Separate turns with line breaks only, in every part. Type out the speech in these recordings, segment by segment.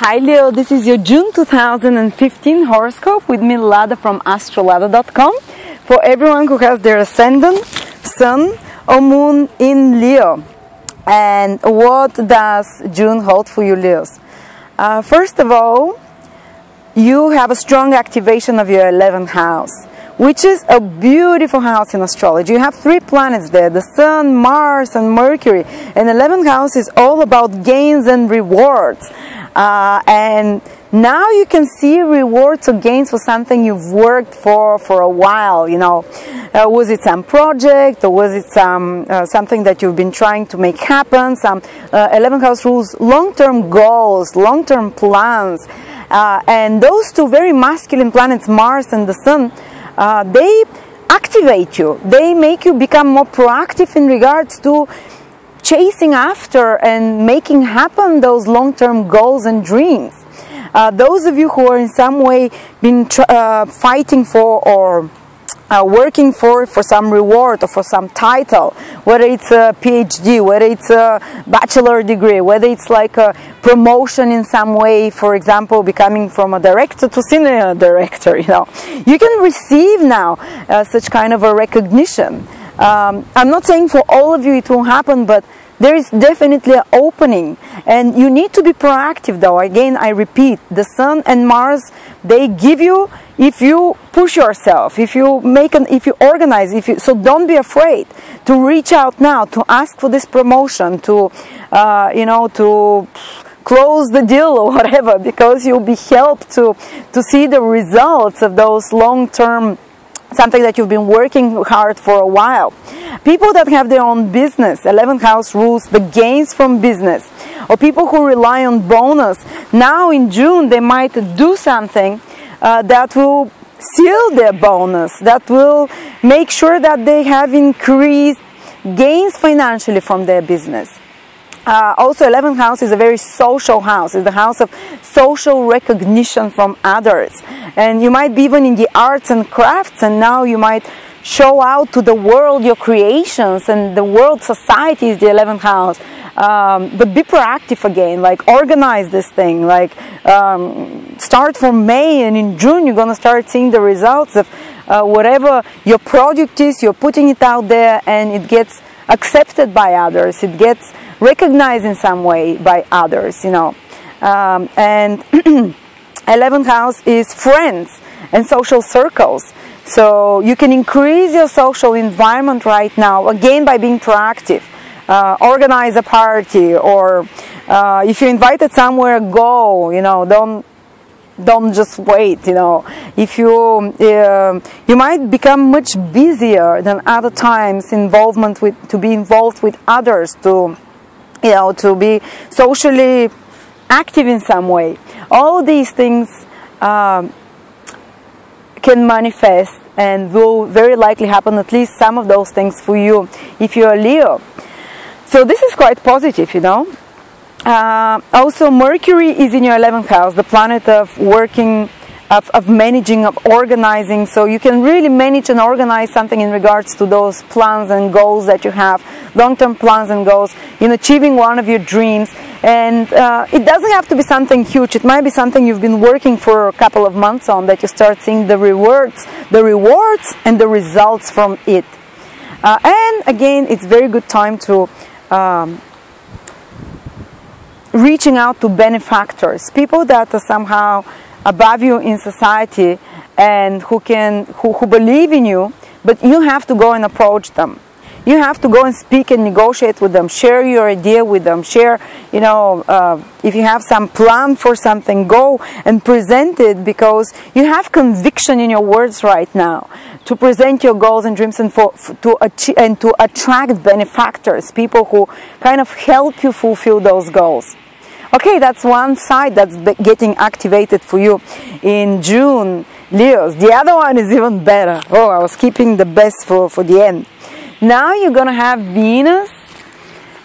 Hi Leo, this is your June 2015 horoscope with me, Lada from astrolada.com, for everyone who has their ascendant, sun or moon in Leo. And what does June hold for you, Leos? First of all, you have a strong activation of your 11th house, which is a beautiful house in astrology. You have 3 planets there, the Sun, Mars, and Mercury. And 11th house is all about gains and rewards. And now you can see rewards or gains for something you've worked for a while, you know. Was it some project, or was it something that you've been trying to make happen? 11th house rules long-term goals, long-term plans. And those 2 very masculine planets, Mars and the Sun, they activate you. They make you become more proactive in regards to chasing after and making happen those long-term goals and dreams. Those of you who are in some way been fighting for or working for some reward or for some title, whether it's a PhD, whether it's a bachelor degree, whether it's like a promotion in some way, for example, becoming from a director to senior director, you know, you can receive now such kind of a recognition. I'm not saying for all of you it will happen, but there is definitely an opening, and you need to be proactive though. Again, I repeat, the Sun and Mars, they give you, if you push yourself, if you organize, so don't be afraid to reach out now, to ask for this promotion, to you know, to close the deal or whatever, because you'll be helped to see the results of those long-term, something that you've been working hard for a while. People that have their own business, 11th house rules the gains from business, or people who rely on bonus. Now in June they might do something that will seal their bonus, that will make sure that they have increased gains financially from their business. Also, 11th house is a very social house. It's the house of social recognition from others. And you might be even in the arts and crafts, and now you might show out to the world your creations, and the world society is the 11th house. But be proactive again, like organize this thing, like start from May, and in June you're going to start seeing the results of whatever your project is. You're putting it out there and it gets accepted by others, it gets recognized in some way by others, you know. And 11th house is friends and social circles. So you can increase your social environment right now, again, by being proactive. Organize a party, or if you're invited somewhere, go, you know, don't just wait, you know. If you might become much busier than other times, to be involved with others, to, you know, to be socially active in some way. All these things can manifest and will very likely happen, at least some of those things for you if you're a Leo. So this is quite positive, you know. Also, Mercury is in your 11th house, the planet of working, of managing, of organizing. So you can really manage and organize something in regards to those plans and goals that you have, long-term plans and goals, in achieving one of your dreams. And it doesn't have to be something huge. It might be something you've been working for a couple of months on, that you start seeing the rewards and the results from it. And again, it's very good time to reaching out to benefactors, people that are somehow above you in society and who believe in you, but you have to go and approach them. You have to go and speak and negotiate with them, share your idea with them, share, you know, if you have some plan for something, go and present it, because you have conviction in your words right now to present your goals and dreams, and to attract benefactors, people who kind of help you fulfill those goals. Okay, that's one side that's getting activated for you in June, Leos. The other one is even better. Oh, I was keeping the best for the end. Now you're going to have Venus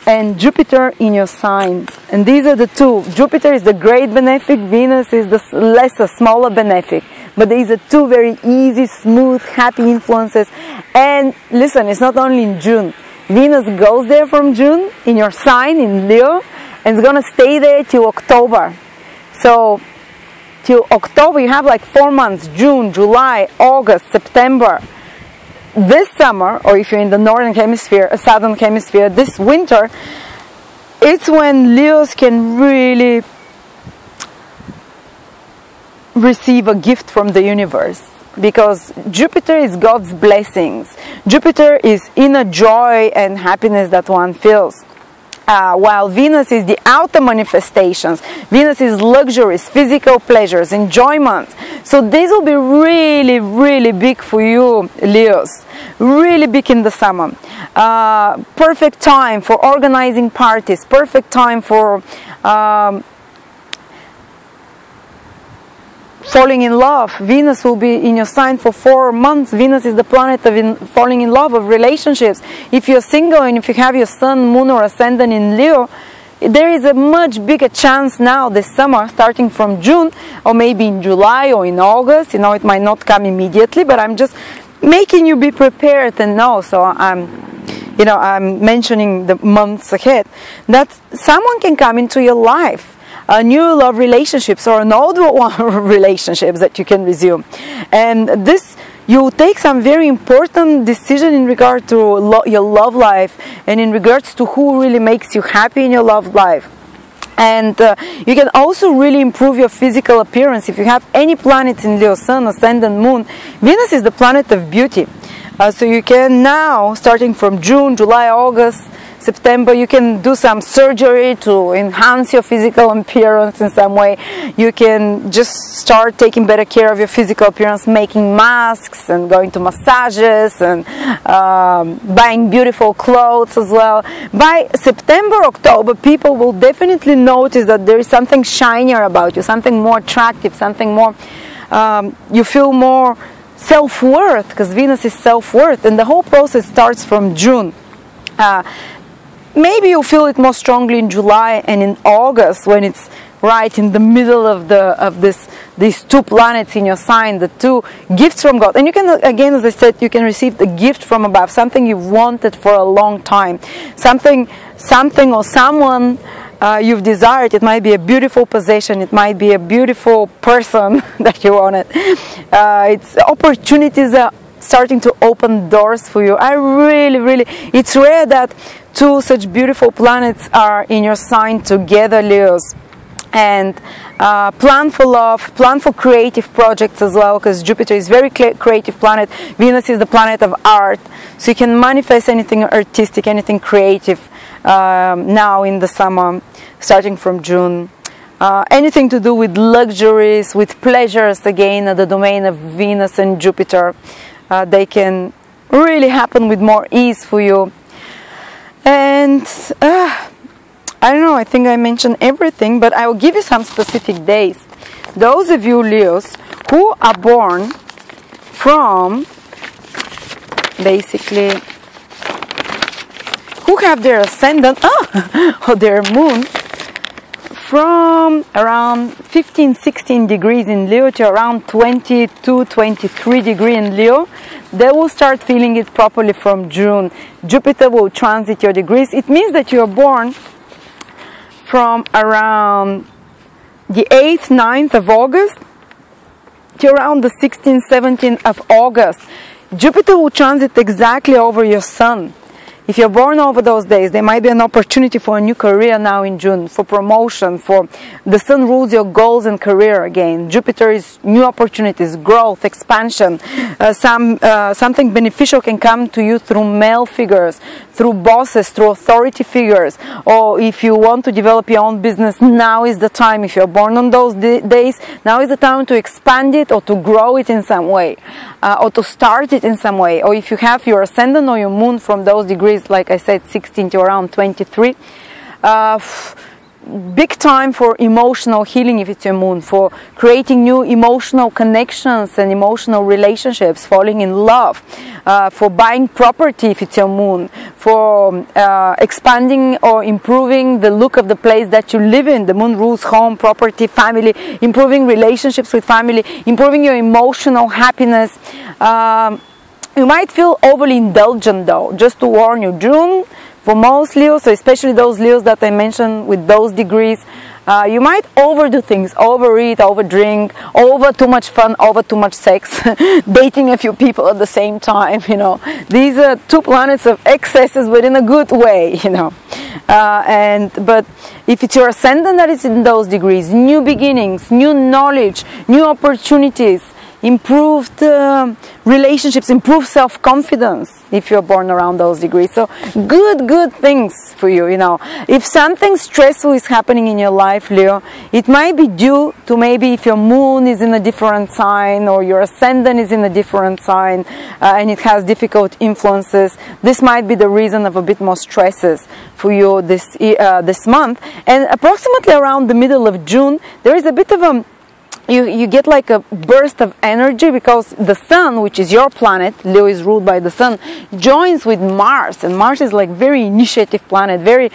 and Jupiter in your sign. And these are the 2. Jupiter is the great benefic, Venus is the lesser, smaller benefic. But these are 2 very easy, smooth, happy influences. And listen, it's not only in June. Venus goes there from June in your sign, in Leo, and it's going to stay there till October. So till October you have like 4 months: June, July, August, September. This summer, or if you're in the northern hemisphere, southern hemisphere, this winter, it's when Leos can really receive a gift from the universe, because Jupiter is God's blessings. Jupiter is inner joy and happiness that one feels, while Venus is the outer manifestations. Venus is luxuries, physical pleasures, enjoyments. So this will be really, really big for you, Leos. Really big in the summer. Perfect time for organizing parties. Perfect time for falling in love. Venus will be in your sign for 4 months. Venus is the planet of falling in love, of relationships. If you're single and if you have your sun, moon or ascendant in Leo, there is a much bigger chance now this summer, starting from June, or maybe in July or in August. You know, it might not come immediately, but I'm just making you be prepared and know. So I'm mentioning the months ahead, that someone can come into your life. New love relationships or an old one relationships that you can resume, and this you take some very important decision in regard to your love life, and in regards to who really makes you happy in your love life. And you can also really improve your physical appearance. If you have any planets in Leo, Sun, Ascendant, Moon, Venus is the planet of beauty. So you can now, starting from June, July, August, September, you can do some surgery to enhance your physical appearance in some way. You can just start taking better care of your physical appearance, making masks and going to massages and buying beautiful clothes as well. By September, October, people will definitely notice that there is something shinier about you, something more attractive, something more, you feel more self-worth, because Venus is self-worth, and the whole process starts from June. Maybe you feel it more strongly in July and in August, when it's right in the middle of these two planets in your sign, the two gifts from God. And you can, again, as I said, you can receive the gift from above, something you've wanted for a long time, something or someone you've desired. It might be a beautiful possession, it might be a beautiful person that you wanted. It's opportunities are starting to open doors for you. It's rare that two such beautiful planets are in your sign together, Leos. And plan for love, plan for creative projects as well, because Jupiter is very creative planet. Venus is the planet of art, so you can manifest anything artistic, anything creative now in the summer, starting from June. Anything to do with luxuries, with pleasures, again, the domain of Venus and Jupiter. They can really happen with more ease for you. And I don't know, I think I mentioned everything, but I will give you some specific days. Those of you, Leos, who are born from, basically, who have their ascendant, or their moon, from around 15-16 degrees in Leo to around 22-23 degrees in Leo, they will start feeling it properly from June. Jupiter will transit your degrees. It means that you are born from around the 8th, 9th of August to around the 16th, 17th of August. Jupiter will transit exactly over your sun. If you're born over those days, there might be an opportunity for a new career now in June, for promotion, for the sun rules your goals and career again. Jupiter is new opportunities, growth, expansion. Something beneficial can come to you through male figures, through bosses, through authority figures. Or if you want to develop your own business, now is the time. If you're born on those days, now is the time to expand it or to grow it in some way, or to start it in some way. Or if you have your ascendant or your moon from those degrees, like I said, 16 to around 23, big time for emotional healing if it's your moon, for creating new emotional connections and emotional relationships, falling in love, for buying property if it's your moon, for expanding or improving the look of the place that you live in. The moon rules home, property, family, improving relationships with family, improving your emotional happiness. You might feel overly indulgent though, just to warn you. June, for most Leos, so especially those Leos that I mentioned with those degrees, You might overdo things, overeat, overdrink, over too much fun, over too much sex, dating a few people at the same time, you know. These are two planets of excesses, but in a good way, you know. But if it's your ascendant that is in those degrees, new beginnings, new knowledge, new opportunities, improved relationships, improved self-confidence if you're born around those degrees. So good things for you, you know. If something stressful is happening in your life, Leo, it might be due to maybe if your moon is in a different sign or your ascendant is in a different sign and it has difficult influences. This might be the reason of a bit more stresses for you this month. And approximately around the middle of June, there is a bit of a you get like a burst of energy, because the sun, which is your planet, Leo is ruled by the sun, joins with Mars, and Mars is like very initiative planet, very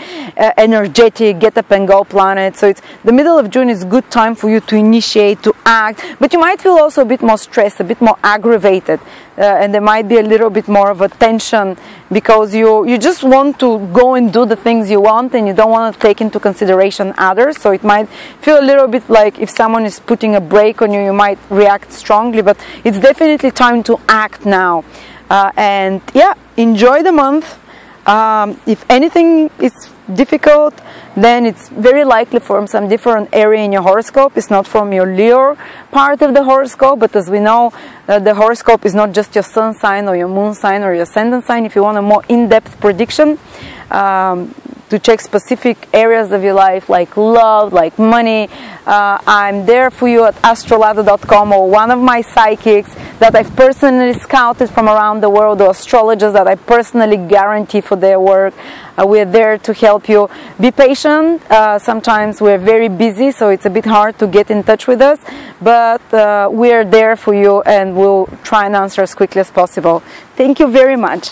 energetic, get up and go planet. So it's the middle of June is a good time for you to initiate, to act, but you might feel also a bit more stressed, a bit more aggravated, and there might be a little bit more of a tension, because you just want to go and do the things you want and you don't want to take into consideration others. So it might feel a little bit like if someone is putting a brake on you, you might react strongly, but it's definitely time to act now. And yeah, enjoy the month. If anything is difficult, then it's very likely from some different area in your horoscope. It's not from your Leo part of the horoscope, but as we know, the horoscope is not just your sun sign or your moon sign or your ascendant sign. If you want a more in-depth prediction, to check specific areas of your life like love, like money, I'm there for you at astrolada.com, or one of my psychics that I've personally scouted from around the world, or astrologers that I personally guarantee for their work. We're there to help you. Be patient. Sometimes we're very busy, so it's a bit hard to get in touch with us, but we're there for you and we'll try and answer as quickly as possible. Thank you very much.